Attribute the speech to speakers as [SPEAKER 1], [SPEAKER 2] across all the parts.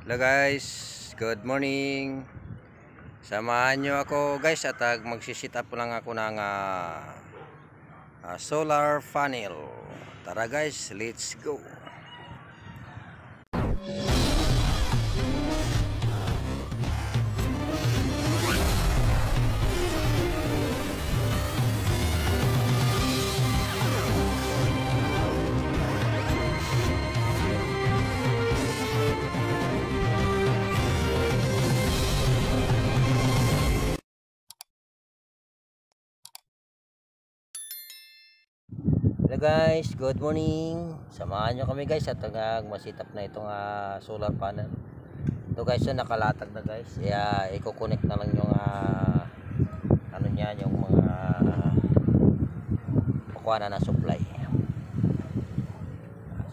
[SPEAKER 1] Hello guys, good morning. Samahan nyo ako guys at magsisit up lang ako ng solar panel. Tara guys, let's go. Hello guys, good morning. Samahan nyo kami guys at mag-sit up na itong solar panel. Ito guys, so nakalatag na guys. Kaya i-connect na lang yung ano niya, yung mga pakuha na supply.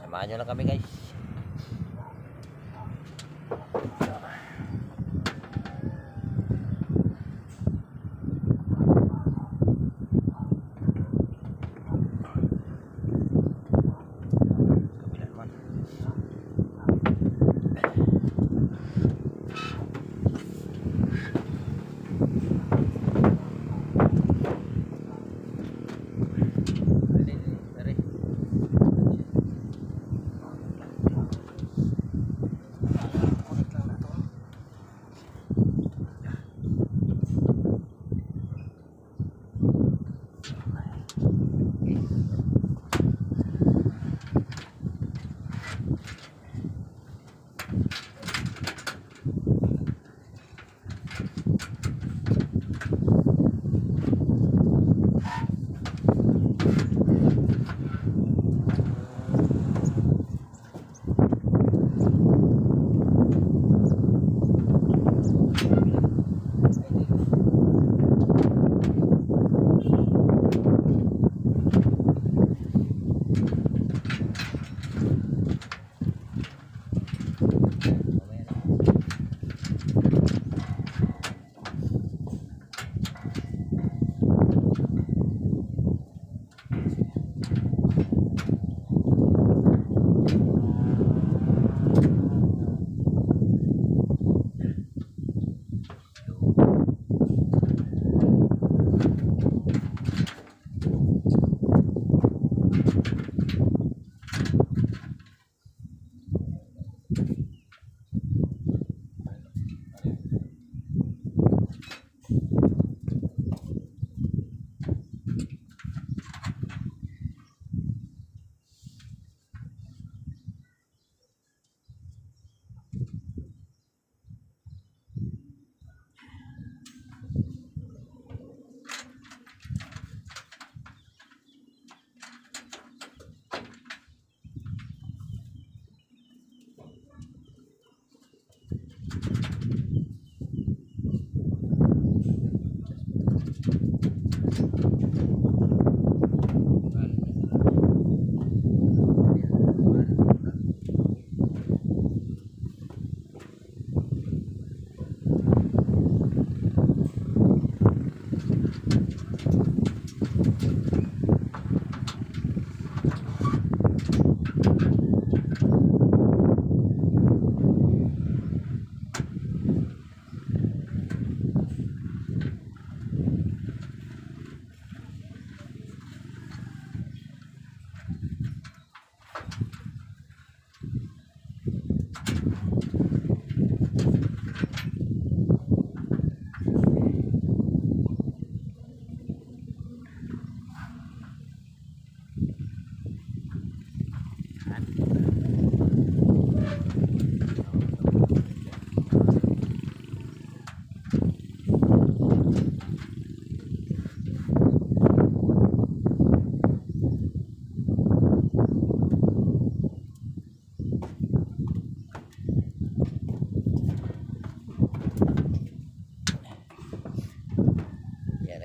[SPEAKER 1] Samahan nyo lang kami guys.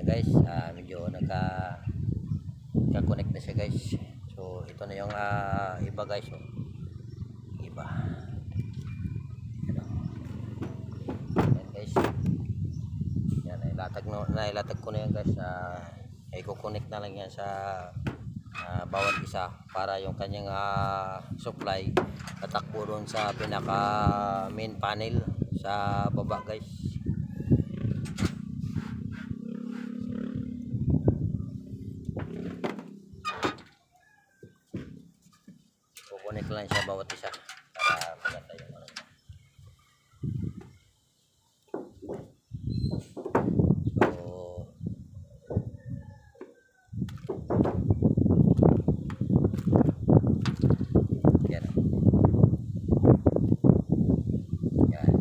[SPEAKER 1] Guys, medyo nagka-connect na siya guys. So ito na yung iba guys, oh. Iba yan guys, yan, nailatag ko na yan guys. I-connect na lang yan sa bawat isa para yung kanyang supply tatakbo doon sa pinaka main panel sa baba guys. Kukunik lang siya bawat isa para maganda yung ano. So yan. Yan.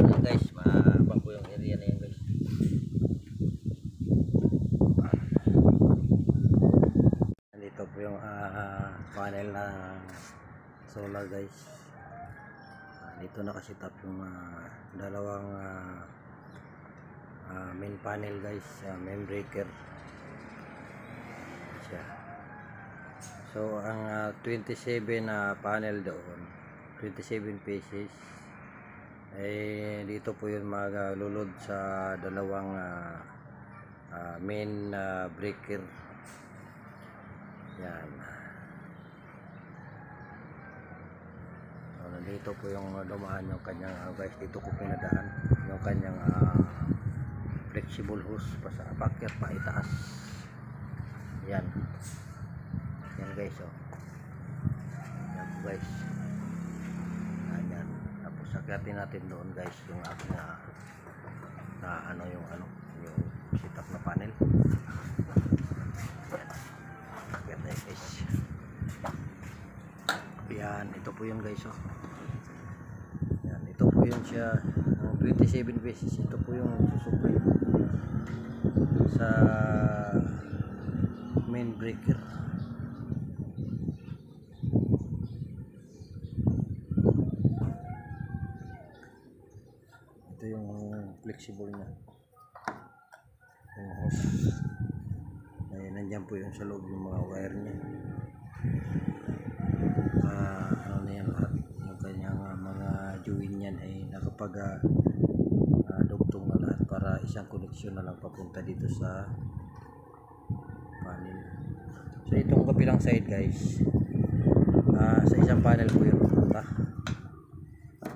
[SPEAKER 1] Yan guys, maabang po yung area na yan guys. Nandito po yung panel na solar guys. Dito nakasit up yung dalawang main panel guys, main breaker siya. So ang 27 panel doon, 27 pieces, dito po yun maglulod sa dalawang main breaker. Yan. So, nandito po yung dumaan yung kanyang guys, dito ko pinadaan yung kanyang flexible hose pa sa pakyat pa itaas. Yan. Yan guys, oh. Yan guys. Yan. Tapos sakyatin natin doon guys yung ating yung setup na panel. Yan guys. Yan, ito po yun guys, oh. Yan, ito po yun siya. 27 pieces, ito po yung susupply sa main breaker. Ito yung flexible na yung hose. Nandyan po yung sa loob yung mga wire niya. Ano na yan lahat, yung kanyang mga join yan ay nakapag dugtong na lahat para isang koneksyon na lang papunta dito sa panel. So itong kabilang side guys, sa isang panel po yung punta.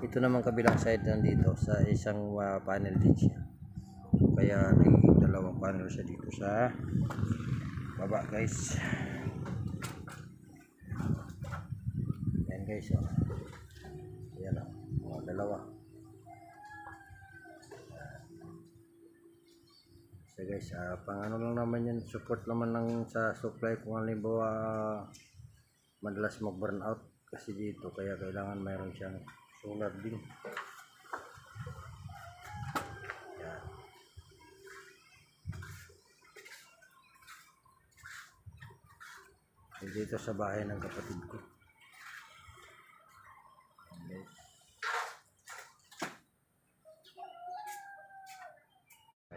[SPEAKER 1] Ito naman kabilang side nandito sa isang panel din siya. So, kaya nagiging dalawang panel siya dito sa baba guys. Yan guys, oh. Yan, oh. Mga dalawa. So guys, pang ano lang naman yan, support naman lang sa supply kung halimbawa madalas mag burn out kasi dito, kaya kailangan mayroon siyang solar din. Yan. Dito sa bahay ng kapatid ko.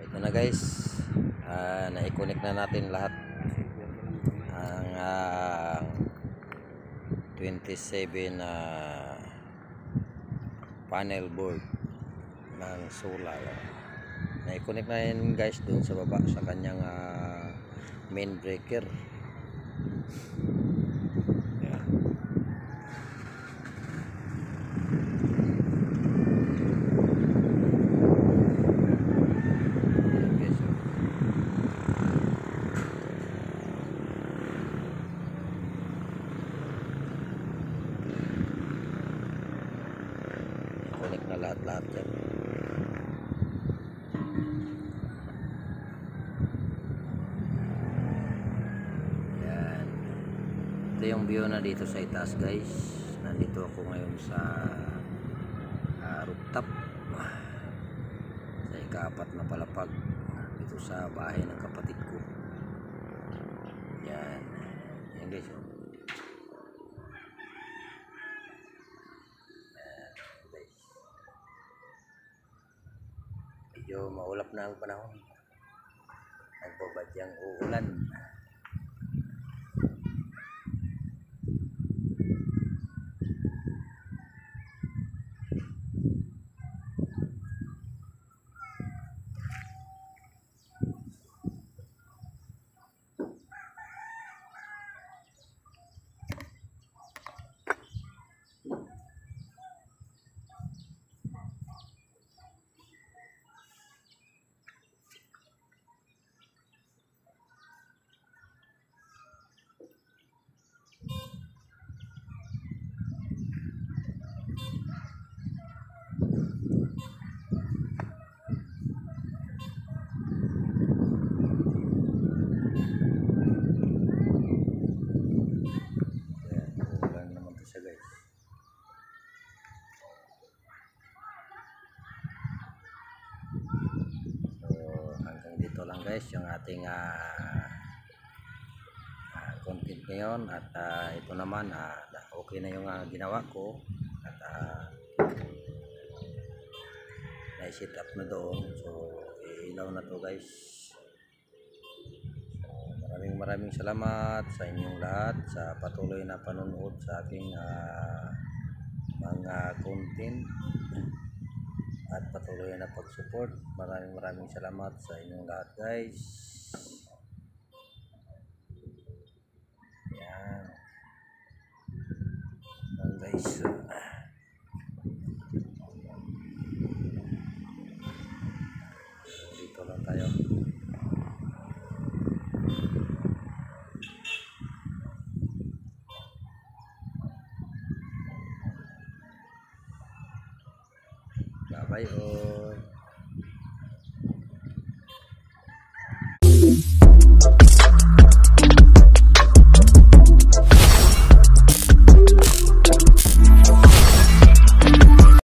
[SPEAKER 1] Ito na guys, na-connect na natin lahat ang 27 panel board ng solar. Na-connect na yun guys dun sa baba sa kanyang main breaker. Yan. Connect na lahat-lahat yan. Yan. Ito yung view na dito sa itaas guys. Nandito ako ngayon sa rooftop sa ika-4 na palapag dito sa bahay ng kapatid ko. Yan. Yan guys, oh. Medyo maulap na ang panahon. Nagbabadyang uulan. guys yung ating content ngayon. At ito naman okay na yung ginawa ko at na-set up na doon. So ilaw na to guys. Maraming salamat sa inyong lahat sa patuloy na panonood sa aking mga content at patuloy na pag-support. Maraming salamat sa inyong lahat guys. Yan. Yan guys. Dito lang tayo.